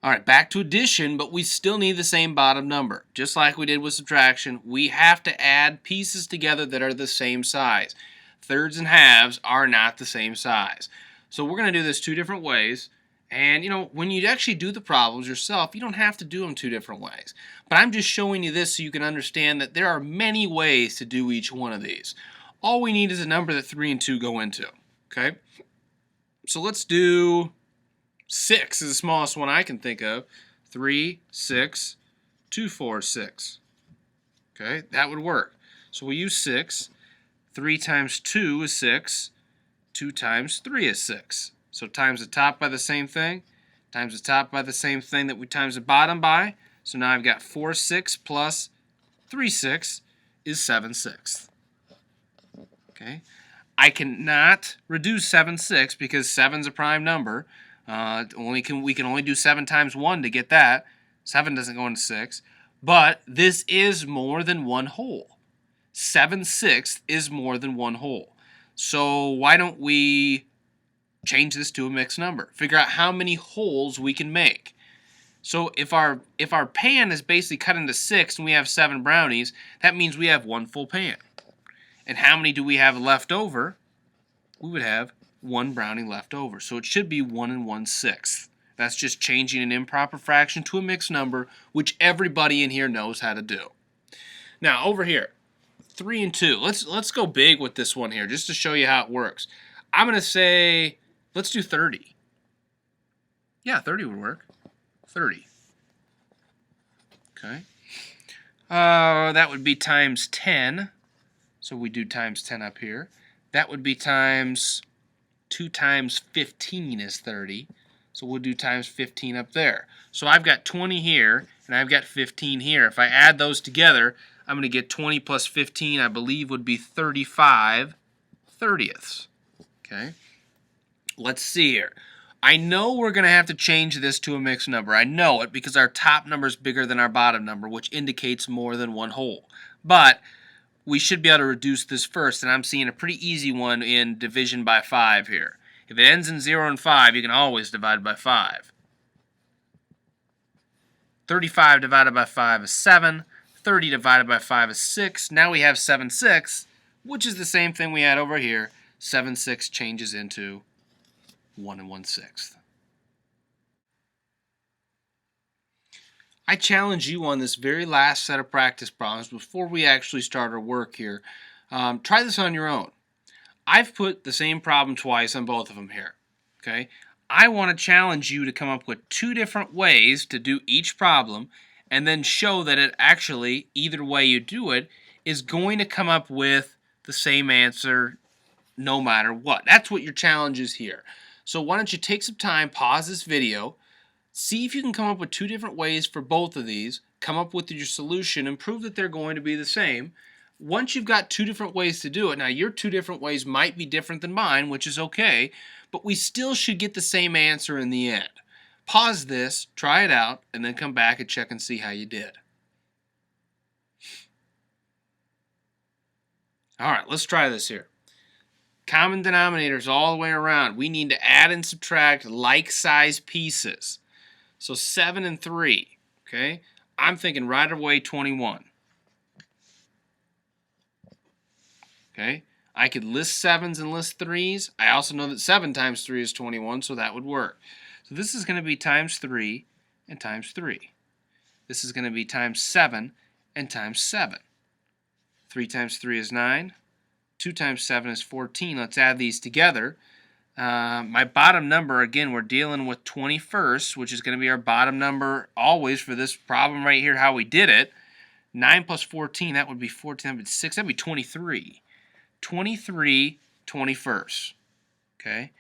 All right, back to addition, but we still need the same bottom number. Just like we did with subtraction, we have to add pieces together that are the same size. Thirds and halves are not the same size. So we're going to do this two different ways. And, when you actually do the problems yourself, you don't have to do them two different ways. But I'm just showing you this so you can understand that there are many ways to do each one of these. All we need is a number that 3 and 2 go into. Okay? So let's do 6 is the smallest one I can think of. 3, 6, 2, 4, 6. Okay, that would work. So we use 6. 3 times 2 is 6. 2 times 3 is 6. So times the top by the same thing, times the top by the same thing that we times the bottom by. So now I've got 4 6 plus 3 6 is 7 6. Okay, I cannot reduce 7 6 because 7 is a prime number. We can only do 7 times 1 to get that. 7 doesn't go into 6. But this is more than one whole. 7 6 is more than one whole. So why don't we change this to a mixed number? Figure out how many wholes we can make. So if our pan is basically cut into 6 and we have 7 brownies, that means we have one full pan. And how many do we have left over? We would have 1 brownie left over. So it should be 1 1/6. That's just changing an improper fraction to a mixed number, which everybody in here knows how to do. Now over here, 3 and 2. Let's go big with this one here just to show you how it works. I'm going to say, let's do 30. Yeah, 30 would work. 30. Okay. That would be times 10. So we do times 10 up here. That would be times 2 times 15 is 30. So we'll do times 15 up there. So I've got 20 here, and I've got 15 here. If I add those together, I'm going to get 20 plus 15, I believe, would be 35 thirtieths. Okay? Let's see here. I know we're going to have to change this to a mixed number. I know it because our top number is bigger than our bottom number, which indicates more than one whole. But we should be able to reduce this first, and I'm seeing a pretty easy one in division by 5 here. If it ends in 0 and 5, you can always divide by 5. 35 divided by 5 is 7. 30 divided by 5 is 6. Now we have 7 6, which is the same thing we had over here. 7 6 changes into 1 1/6. I challenge you on this very last set of practice problems before we actually start our work here. Try this on your own. I've put the same problem twice on both of them here. Okay? I want to challenge you to come up with 2 different ways to do each problem and then show that it actually, either way you do it, is going to come up with the same answer no matter what. That's what your challenge is here. So why don't you take some time, pause this video, see if you can come up with 2 different ways for both of these, come up with your solution, and prove that they're going to be the same. Once you've got 2 different ways to do it, now your 2 different ways might be different than mine, which is okay, but we still should get the same answer in the end. Pause this, try it out, and then come back and check and see how you did. All right, let's try this here. Common denominators all the way around. We need to add and subtract like-sized pieces. So 7 and 3, okay? I'm thinking right away 21. Okay? I could list 7s and list 3s. I also know that 7 times 3 is 21, so that would work. So this is going to be times 3 and times 3. This is going to be times 7 and times 7. 3 times 3 is 9. 2 times 7 is 14. Let's add these together. My bottom number, again, we're dealing with 21st, which is going to be our bottom number always for this problem right here, how we did it. 9 plus 14, that would be 14, that would be 6, that would be 23. 23 21st. Okay?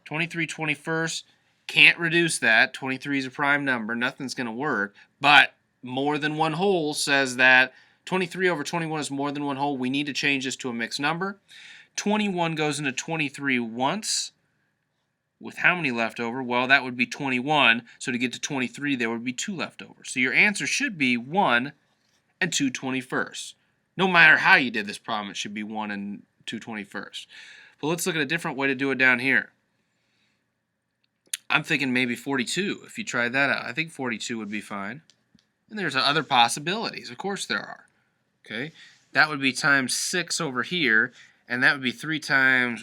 23 21st, can't reduce that. 23 is a prime number, nothing's going to work. But more than one whole says that 23 over 21 is more than one whole. We need to change this to a mixed number. 21 goes into 23 once. With how many left over? Well, that would be 21. So to get to 23, there would be 2 left over. So your answer should be 1 and 2 21st. No matter how you did this problem, it should be 1 and 2 21st. But let's look at a different way to do it down here. I'm thinking maybe 42 if you tried that out. I think 42 would be fine. And there's other possibilities. Of course there are. Okay? That would be times 6 over here, and that would be 3 times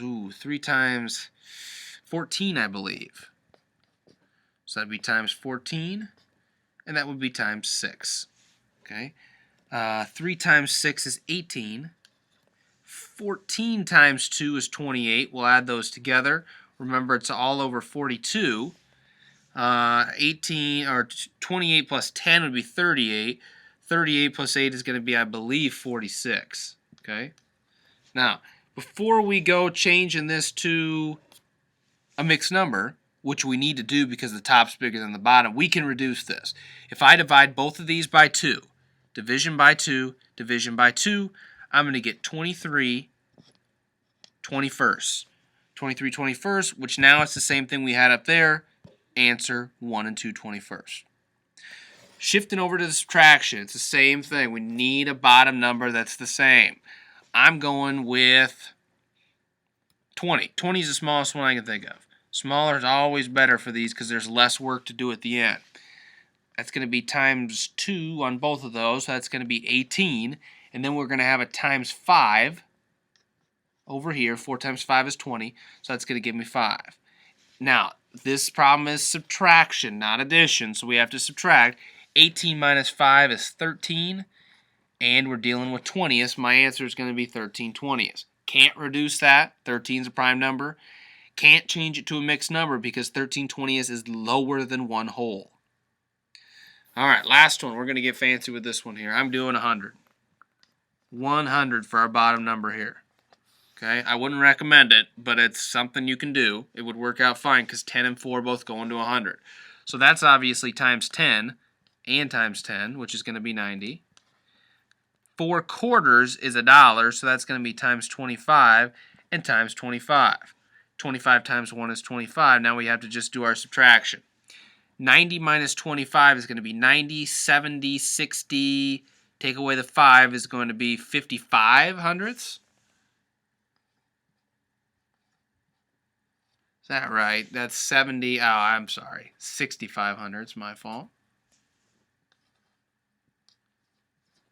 14, I believe. So that'd be times 14, and that would be times 6. Okay? 3 times 6 is 18. 14 times 2 is 28. We'll add those together. Remember, it's all over 42. 28 plus 10 would be 38. 38 plus 8 is going to be, I believe, 46. Okay? Now, before we go changing this to a mixed number, which we need to do because the top's bigger than the bottom, we can reduce this. If I divide both of these by 2, division by 2, division by 2, I'm going to get 23 21st. 23 21st, which now it's the same thing we had up there. Answer 1 and 2 21st. Shifting over to the subtraction, it's the same thing. We need a bottom number that's the same. I'm going with 20. 20 is the smallest one I can think of. Smaller is always better for these because there's less work to do at the end. That's going to be times 2 on both of those. So that's going to be 18. And then we're going to have a times 5 over here. 4 times 5 is 20. So that's going to give me 5. Now, this problem is subtraction, not addition. So we have to subtract. 18 minus 5 is 13. And we're dealing with 20ths. My answer is going to be 13 20ths. Can't reduce that. 13 is a prime number. Can't change it to a mixed number because 13 20ths is lower than 1 whole. All right, last one. We're going to get fancy with this one here. I'm doing 100. 100 for our bottom number here. Okay, I wouldn't recommend it, but it's something you can do. It would work out fine because 10 and 4 both go into 100. So that's obviously times 10 and times 10, which is going to be 90. 4 quarters is $1, so that's going to be times 25 and times 25. 25 times 1 is 25. Now we have to just do our subtraction. 90 minus 25 is going to be 90, 70, 60. Take away the 5 is going to be 55 hundredths. Is that right? That's 70. Oh, I'm sorry. 65 hundredths, my fault.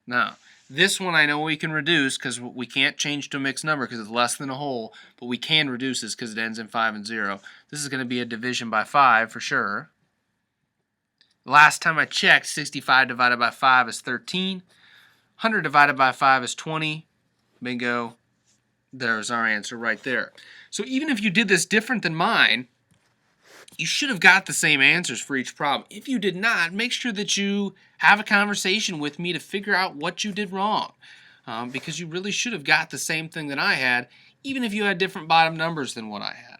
Now, this one I know we can reduce because we can't change to a mixed number because it's less than a whole, but we can reduce this because it ends in 5 and 0. This is going to be a division by 5 for sure. Last time I checked, 65 divided by 5 is 13. 100 divided by 5 is 20. Bingo. There's our answer right there. So even if you did this different than mine, you should have got the same answers for each problem. If you did not, make sure that you have a conversation with me to figure out what you did wrong. Because you really should have got the same thing that I had, even if you had different bottom numbers than what I had.